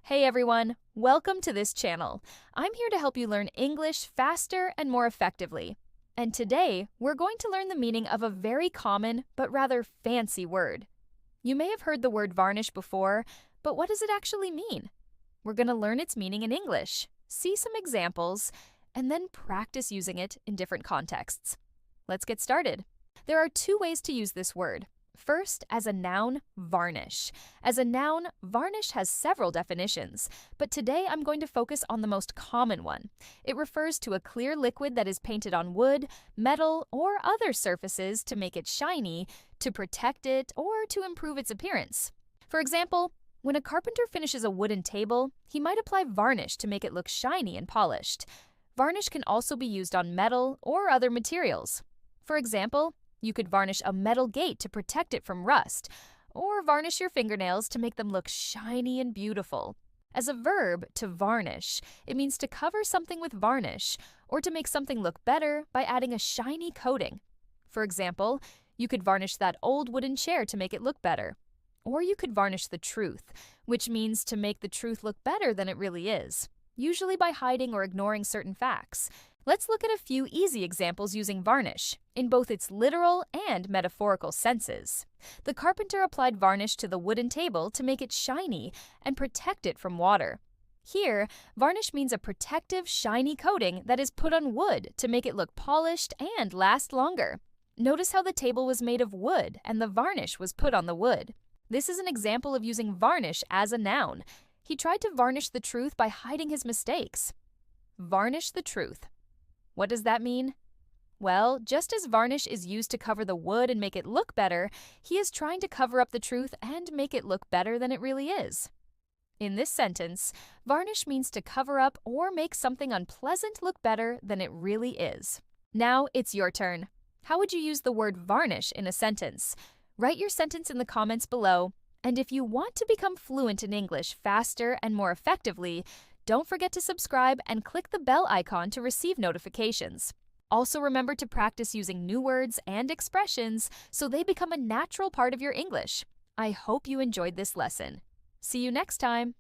Hey everyone, welcome to this channel. I'm here to help you learn English faster and more effectively. And today, we're going to learn the meaning of a very common but rather fancy word. You may have heard the word varnish before, but what does it actually mean? We're going to learn its meaning in English, see some examples, and then practice using it in different contexts. Let's get started. There are two ways to use this word. First, as a noun, varnish. As a noun, varnish has several definitions, but today I'm going to focus on the most common one. It refers to a clear liquid that is painted on wood, metal, or other surfaces to make it shiny, to protect it, or to improve its appearance. For example, when a carpenter finishes a wooden table, he might apply varnish to make it look shiny and polished. Varnish can also be used on metal or other materials. For example, you could varnish a metal gate to protect it from rust, or varnish your fingernails to make them look shiny and beautiful. As a verb, to varnish, it means to cover something with varnish, or to make something look better by adding a shiny coating. For example, you could varnish that old wooden chair to make it look better. Or you could varnish the truth, which means to make the truth look better than it really is, usually by hiding or ignoring certain facts. Let's look at a few easy examples using varnish, in both its literal and metaphorical senses. The carpenter applied varnish to the wooden table to make it shiny and protect it from water. Here, varnish means a protective, shiny coating that is put on wood to make it look polished and last longer. Notice how the table was made of wood and the varnish was put on the wood. This is an example of using varnish as a noun. He tried to varnish the truth by hiding his mistakes. Varnish the truth. What does that mean? Well, just as varnish is used to cover the wood and make it look better, he is trying to cover up the truth and make it look better than it really is. In this sentence, varnish means to cover up or make something unpleasant look better than it really is. Now it's your turn. How would you use the word varnish in a sentence? Write your sentence in the comments below, and if you want to become fluent in English faster and more effectively, don't forget to subscribe and click the bell icon to receive notifications. Also remember to practice using new words and expressions so they become a natural part of your English. I hope you enjoyed this lesson. See you next time.